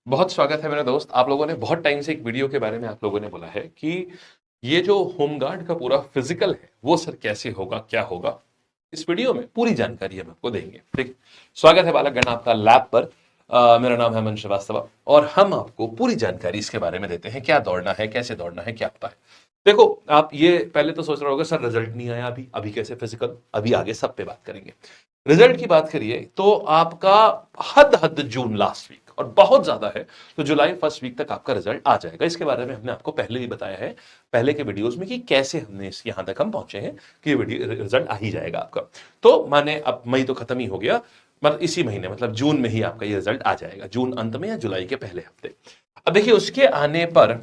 बहुत स्वागत है मेरे दोस्त। आप लोगों ने बहुत टाइम से एक वीडियो के बारे में आप लोगों ने बोला है कि ये जो होमगार्ड का पूरा फिजिकल है वो सर कैसे होगा, क्या होगा। इस वीडियो में पूरी जानकारी हम आपको देंगे। ठीक है। स्वागत है बालकगण आपका लैब पर। मेरा नाम है अमन श्रीवास्तव और हम आपको पूरी जानकारी इसके बारे में देते हैं, क्या दौड़ना है, कैसे दौड़ना है, क्या होता है। देखो, आप ये पहले तो सोच रहे होगे सर रिजल्ट नहीं आया, अभी अभी कैसे फिजिकल, अभी आगे सब पे बात करेंगे। रिजल्ट की बात करिए तो आपका हद हद जून लास्ट वीक और बहुत ज्यादा है तो जुलाई फर्स्ट वीक तक आपका रिजल्ट आ जाएगा। इसके बारे में हमने आपको पहले ही बताया है पहले के वीडियोस में कि कैसे हमने इस यहां तक हम पहुंचे हैं कि रिजल्ट आ ही जाएगा आपका। तो माने अब मई तो खत्म ही हो गया, मतलब इसी महीने मतलब जून में ही आपका ये रिजल्ट आ जाएगा, जून अंत में या जुलाई के पहले हफ्ते। अब देखिए उसके आने पर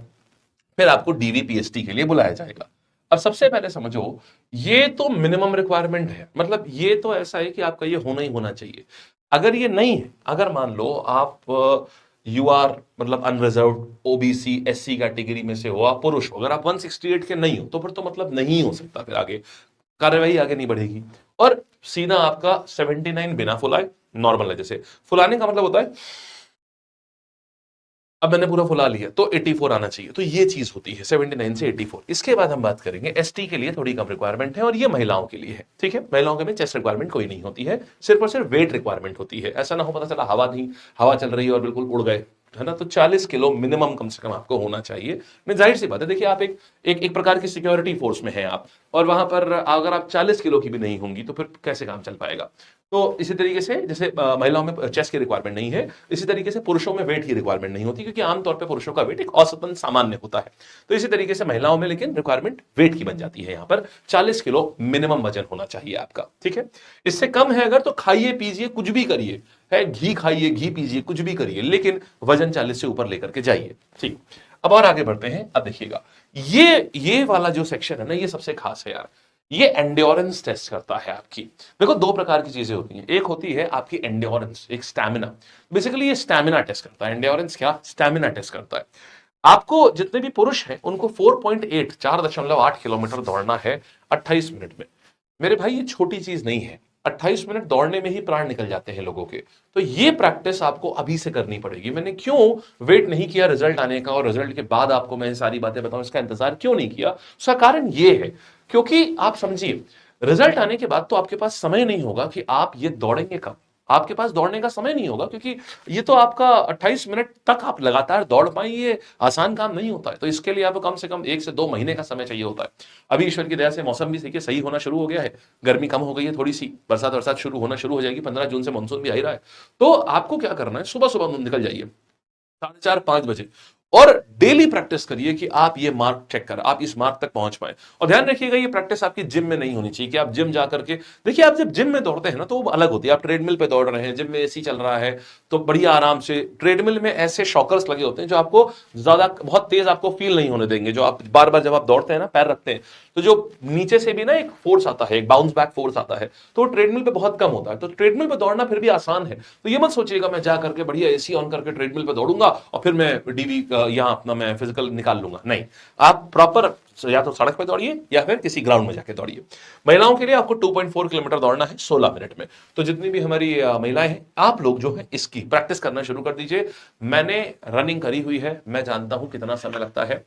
फिर आपको डीवीपीएसटी के लिए बुलाया जाएगा। अब सबसे पहले समझो, ये तो मिनिमम रिक्वायरमेंट है, मतलब ये तो ऐसा है कि आपका ये होना ही होना चाहिए। अगर ये नहीं है, अगर मान लो आप यू आर मतलब अनरिजर्व ओबीसी एससी कैटेगरी में से हो, आप पुरुष हो, अगर आप 168 के नहीं हो तो फिर तो मतलब नहीं हो सकता, फिर आगे कार्यवाही आगे नहीं बढ़ेगी। और सीधा आपका 79 बिना फुलाए नॉर्मल है। जैसे फुलाने का मतलब होता है अब मैंने पूरा फुला लिया तो 84 आना चाहिए, तो ये चीज होती है 79 से 84। इसके बाद हम बात करेंगे एसटी के लिए थोड़ी कम रिक्वायरमेंट है और ये महिलाओं के लिए है। ठीक है, महिलाओं के में चेस्ट रिक्वायरमेंट कोई नहीं होती है, सिर्फ और सिर्फ वेट रिक्वायरमेंट होती है। ऐसा ना हो पता चला हवा नहीं, हवा चल रही है और बिल्कुल उड़ गए, है ना। तो 40 किलो मिनिमम कम से कम आपको होना चाहिए। नहीं, जाहिर सी बात है, देखिए आप एक प्रकार की सिक्योरिटी फोर्स में हैं आप, और वहां पर अगर आप 40 किलो की भी नहीं होंगी तो फिर कैसे काम चल पाएगा। तो इसी तरीके से जैसे महिलाओं में चेस्ट की रिक्वायरमेंट नहीं है, इसी तरीके से पुरुषों में वेट की रिक्वायरमेंट नहीं होती, क्योंकि आमतौर पे पुरुषों का वेट एक औसतन सामान्य होता है। तो इसी तरीके से महिलाओं में लेकिन रिक्वायरमेंट वेट की बन जाती है। यहां पर 40 किलो मिनिमम वजन होना चाहिए आपका। ठीक है, इससे कम है अगर तो खाइए पीजिए कुछ भी करिए, है घी खाइए घी पीजिए कुछ भी करिए, लेकिन वजन 40 से ऊपर लेकर के जाइए। ठीक। अब और आगे बढ़ते हैं। अब देखिएगा, ये वाला जो सेक्शन है ना, ये सबसे खास है यार। ये एंड्योरेंस टेस्ट करता है आपकी। देखो दो प्रकार की चीजें होती हैं, एक होती है आपकी एंड्योरेंस, एक स्टैमिना। बेसिकली ये स्टैमिना टेस्ट करता है, एंड्योरेंस क्या, स्टैमिना टेस्ट करता है। आपको जितने भी पुरुष हैं उनको 4.8 4.8 किलोमीटर दौड़ना है 28 मिनट में। मेरे भाई ये छोटी चीज नहीं है, 28 मिनट दौड़ने में ही प्राण निकल जाते हैं लोगों के। तो ये प्रैक्टिस आपको अभी से करनी पड़ेगी। मैंने क्यों वेट नहीं किया रिजल्ट आने का, और रिजल्ट के बाद आपको मैं सारी बातें बताऊं, इसका इंतजार क्यों नहीं किया, उसका कारण ये है क्योंकि आप समझिए, रिजल्ट आने के बाद तो आपके पास समय नहीं होगा कि आप ये दौड़ेंगे कब। आपके पास दौड़ने का समय नहीं होगा, क्योंकि ये तो आपका 28 मिनट तक आप लगातार दौड़ पाए, ये आसान काम नहीं होता है। तो इसके लिए आपको कम से कम 1 से 2 महीने का समय चाहिए होता है। अभी ईश्वर की दया से मौसम भी देखिए सही होना शुरू हो गया है, गर्मी कम हो गई है थोड़ी सी, बरसात बरसात शुरू होना शुरू हो जाएगी, 15 जून से मानसून भी आ ही रहा है। तो आपको क्या करना है, सुबह सुबह निकल जाइए 4:30 5 बजे, और डेली प्रैक्टिस करिए कि आप ये मार्क चेक कर, आप इस मार्क तक पहुंच पाए। और ध्यान रखिएगा ये प्रैक्टिस आपकी जिम में नहीं होनी चाहिए कि आप जिम जाकर के, देखिए आप जब जिम में दौड़ते हैं ना तो वो अलग होती है। आप ट्रेडमिल पे दौड़ रहे हैं, जिम में एसी चल रहा है, तो बढ़िया आराम से। ट्रेडमिल में ऐसे शॉकर्स लगे होते हैं जो आपको ज्यादा बहुत तेज आपको फील नहीं होने देंगे, जो आप बार बार जब आप दौड़ते हैं ना पैर रखते हैं तो जो नीचे से भी ना एक फोर्स आता है, एक बाउंस बैक फोर्स आता है, तो ट्रेडमिल पे बहुत कम होता है। तो ट्रेडमिल पे दौड़ना फिर भी आसान है। तो ये मत सोचिएगा मैं जा करके बढ़िया एसी ऑन करके ट्रेडमिल पे दौड़ूंगा और फिर मैं डीवी यहाँ अपना मैं फिजिकल निकाल लूंगा, नहीं। आप प्रॉपर या तो सड़क पे दौड़िए या फिर किसी ग्राउंड में जाके दौड़िए। महिलाओं के लिए आपको 2.4 किलोमीटर दौड़ना है 16 मिनट में। तो जितनी भी हमारी महिलाएं हैं, आप लोग जो है इसकी प्रैक्टिस करना शुरू कर दीजिए। मैंने रनिंग करी हुई है, मैं जानता हूं कितना समय लगता है।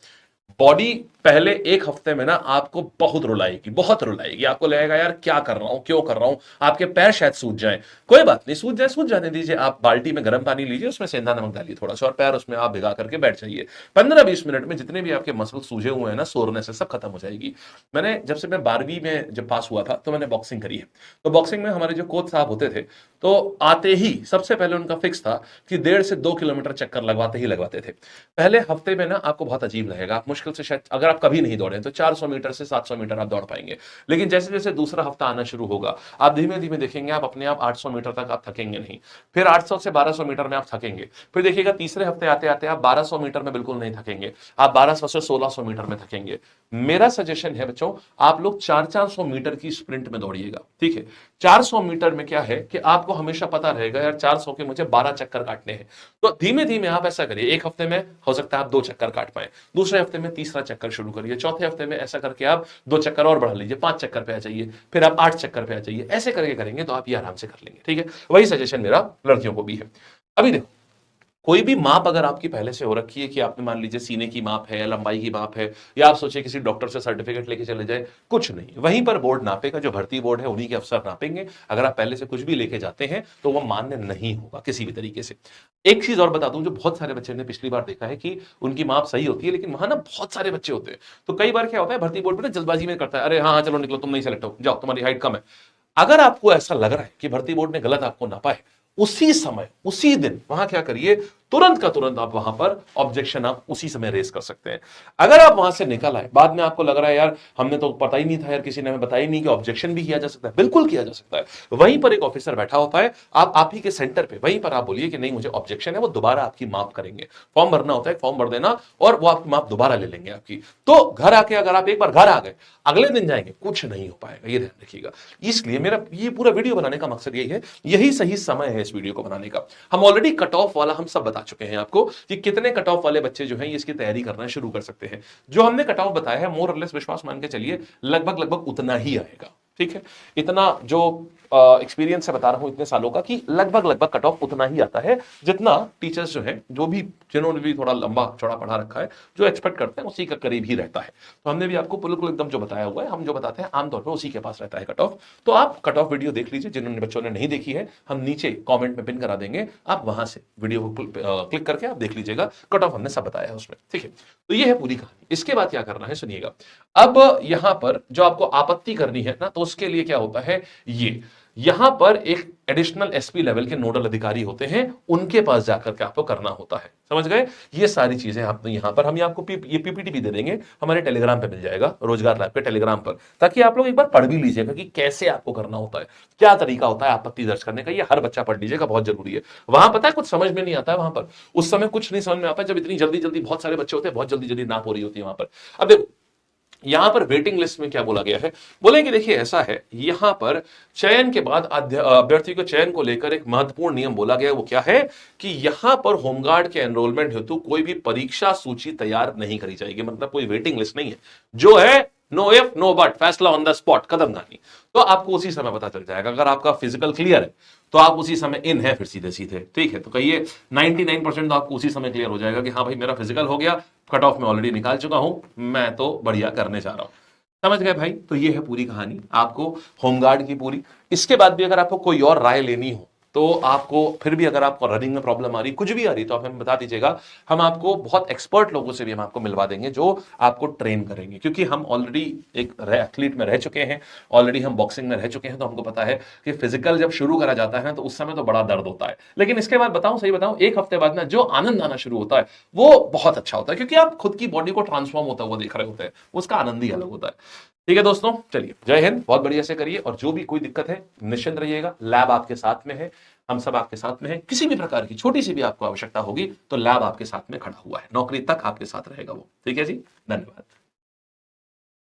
बॉडी पहले एक हफ्ते में ना आपको बहुत रुलाएगी, बहुत रुलाएगी। आपको लगेगा यार क्या कर रहा हूं, क्यों कर रहा हूं, आपके पैर शायद सूज जाएं। कोई बात नहीं, सूज जाए सूज जाने दीजिए। आप बाल्टी में गर्म पानी लीजिए, उसमें सेंधा नमक डालिए थोड़ा सा, और पैर उसमें आप भिगा करके बैठ जाइए। 15-20 मिनट में जितने भी आपके मसल सूजे हुए हैं ना सोरने से, सब खत्म हो जाएगी। मैंने जब से मैं 12वीं में जब पास हुआ था तो मैंने बॉक्सिंग करी है। तो बॉक्सिंग में हमारे जो कोच साहब होते थे, तो आते ही सबसे पहले उनका फिक्स था कि 1.5 से 2 किलोमीटर चक्कर लगवाते ही लगवाते थे। पहले हफ्ते में ना आपको बहुत अजीब लगेगा, आप मुश्किल से शायद अगर आप कभी नहीं दौड़े तो 400 मीटर से 700 मीटर आप दौड़ पाएंगे। लेकिन जैसे जैसे दूसरा हफ्ता आना शुरू होगा, आप धीमे धीमे देखेंगे आप अपने आप 800 मीटर तक आप थकेंगे नहीं। फिर 800 से 1200 मीटर में आप थकेंगे। फिर देखिएगा तीसरे हफ्ते आते आते आप 1200 मीटर में बिल्कुल नहीं थकेंगे, आप 1200 से 1600 मीटर में थकेंगे। मेरा सजेशन है बच्चों, आप लोग 400 मीटर की स्प्रिंट में दौड़िएगा। ठीक है, 400 मीटर में क्या है कि आपको हमेशा पता रहेगा यार 400 के मुझे 12 चक्कर काटने हैं। तो धीमे धीमे आप ऐसा करिए, एक हफ्ते में हो सकता है आप 2 चक्कर काट पाए, दूसरे हफ्ते में तीसरा चक्कर शुरू करिए, चौथे हफ्ते में ऐसा करके आप 2 चक्कर और बढ़ा लीजिए, 5 चक्कर पे आ जाइए, फिर आप 8 चक्कर पे आ जाइए। ऐसे करके करेंगे तो आप ये आराम से कर लेंगे। ठीक है, वही सजेशन मेरा लड़कियों को भी है। अभी देखो, कोई भी माप अगर आपकी पहले से हो रखी है कि आपने मान लीजिए सीने की माप है, लंबाई की माप है, या आप सोचिए किसी डॉक्टर से सर्टिफिकेट लेके चले जाए, कुछ नहीं, वहीं पर बोर्ड नापेगा, जो भर्ती बोर्ड है उन्हीं के अफसर नापेंगे। अगर आप पहले से कुछ भी लेके जाते हैं तो वो मान्य नहीं होगा किसी भी तरीके से। एक चीज और बता दूं, जो बहुत सारे बच्चे ने पिछली बार देखा है कि उनकी माप सही होती है, लेकिन वहां ना बहुत सारे बच्चे होते हैं, तो कई बार क्या होता है भर्ती बोर्ड पे ना जल्दबाजी में करता है, अरे हाँ हाँ चलो निकलो, तुम नहीं सेलेक्ट हो, जाओ तुम्हारी हाइट कम है। अगर आपको ऐसा लग रहा है कि भर्ती बोर्ड ने गलत आपको नापा है, उसी समय उसी दिन वहां क्या करिए, तुरंत का तुरंत आप वहां पर ऑब्जेक्शन आप उसी समय रेस कर सकते हैं। अगर आप वहां से निकल आए, बाद में आपको लग रहा है यार हमने तो पता ही नहीं था, यार किसी ने हमें बताया ही नहीं कि ऑब्जेक्शन भी किया जा सकता है, बिल्कुल किया जा सकता है। वहीं पर एक ऑफिसर बैठा होता है, आप ही के सेंटर पे, वहीं पर आप बोलिए कि नहीं मुझे ऑब्जेक्शन है, वो दोबारा आपकी माफ करेंगे। फॉर्म भरना होता है, फॉर्म भर देना और वो आपकी माफ दोबारा ले लेंगे आपकी। तो घर आके अगर आप एक बार घर आ गए, अगले दिन जाएंगे कुछ नहीं हो पाएगा, ये ध्यान रखिएगा। इसलिए मेरा ये पूरा वीडियो बनाने का मकसद यही है, यही सही समय है इस वीडियो को बनाने का। हम ऑलरेडी कट ऑफ वाला हम सब बता चुके हैं आपको कि कितने कट ऑफ वाले बच्चे जो हैं इसकी तैयारी करना शुरू कर सकते हैं। जो हमने कट ऑफ बताया है, मोर और लेस विश्वास मान के चलिए लगभग लगभग उतना ही आएगा, ठीक है। इतना जो एक्सपीरियंस से बता रहा हूं इतने सालों का, कि लगभग लगभग कट ऑफ उतना ही आता है जितना टीचर्स जो हैं, जो भी जिन्होंने भी थोड़ा लंबा चौड़ा पढ़ा रखा है, जो एक्सपेक्ट करते हैं उसी का करीब ही रहता है। तो हमने भी आपको बिल्कुल एकदम जो बताया हुआ है, हम जो बताते हैं आमतौर पर उसी के पास रहता है कट ऑफ। तो आप कट ऑफ वीडियो देख लीजिए, जिन्होंने बच्चों ने नहीं देखी है हम नीचे कॉमेंट में पिन करा देंगे, आप वहां से वीडियो को क्लिक करके आप देख लीजिएगा, कट ऑफ हमने सब बताया है उसमें, ठीक है। तो ये है पूरी कहानी। इसके बाद क्या करना है सुनिएगा। अब यहां पर जो आपको आपत्ति करनी है ना, तो उसके लिए क्या होता है, ये यहां पर एक एडिशनल एसपी लेवल के नोडल अधिकारी होते हैं, उनके पास जाकर के आपको करना होता है, समझ गए। ये सारी चीजें आपने यहां पर, हम आपको ये पीपीटी भी दे देंगे, हमारे टेलीग्राम पे मिल जाएगा, रोजगार लैब के टेलीग्राम पर, ताकि आप लोग एक बार पढ़ भी लीजिएगा कि कैसे आपको करना होता है, क्या तरीका होता है आपत्ति दर्ज करने का। ये हर बच्चा पढ़ लीजिएगा, बहुत जरूरी है। वहां पता है कुछ समझ में नहीं आता है, वहां पर उस समय कुछ नहीं समझ में आता, जब इतनी जल्दी जल्दी बहुत सारे बच्चे होते हैं, बहुत जल्दी जल्दी नाप हो रही होती है वहां पर। अब देखो यहां पर वेटिंग लिस्ट में क्या बोला गया है, बोले कि देखिए ऐसा है, यहां पर चयन के बाद अभ्यर्थी को चयन को लेकर एक महत्वपूर्ण नियम बोला गया, वो क्या है कि यहां पर होमगार्ड के एनरोलमेंट हेतु कोई भी परीक्षा सूची तैयार नहीं करी जाएगी। मतलब कोई वेटिंग लिस्ट नहीं है, जो है नो इफ नो बट, फैसला ऑन द स्पॉट, कदमगानी। तो आपको उसी समय पता चल जाएगा। अगर आपका फिजिकल क्लियर है तो आप उसी समय इन है, फिर सीधे सीधे, ठीक है। तो कहिए 99% तो आपको उसी समय क्लियर हो जाएगा कि हाँ भाई मेरा फिजिकल हो गया, कट ऑफ में ऑलरेडी निकाल चुका हूं, मैं तो बढ़िया करने जा रहा हूं। समझ गए भाई। तो ये है पूरी कहानी आपको होमगार्ड की पूरी। इसके बाद भी अगर आपको कोई और राय लेनी हो, तो आपको फिर भी अगर आपको रनिंग में प्रॉब्लम आ रही, कुछ भी आ रही, तो आप हमें बता दीजिएगा। हम आपको बहुत एक्सपर्ट लोगों से भी हम आपको मिलवा देंगे, जो आपको ट्रेन करेंगे, क्योंकि हम ऑलरेडी एक एथलीट में रह चुके हैं, ऑलरेडी हम बॉक्सिंग में रह चुके हैं, तो हमको पता है कि फिजिकल जब शुरू करा जाता है तो उस समय तो बड़ा दर्द होता है, लेकिन इसके बाद बताऊं, सही बताऊं, एक हफ्ते बाद ना जो आनंद आना शुरू होता है वो बहुत अच्छा होता है, क्योंकि आप खुद की बॉडी को ट्रांसफॉर्म होता हुआ देख रहे होते हैं, उसका आनंद ही अलग होता है। ठीक है दोस्तों, चलिए जय हिंद, बहुत बढ़िया से करिए, और जो भी कोई दिक्कत है निश्चिंत रहिएगा, लैब आपके साथ में है, हम सब आपके साथ में हैं। किसी भी प्रकार की छोटी सी भी आपको आवश्यकता होगी तो लैब आपके साथ में खड़ा हुआ है, नौकरी तक आपके साथ रहेगा वो। ठीक है जी, धन्यवाद।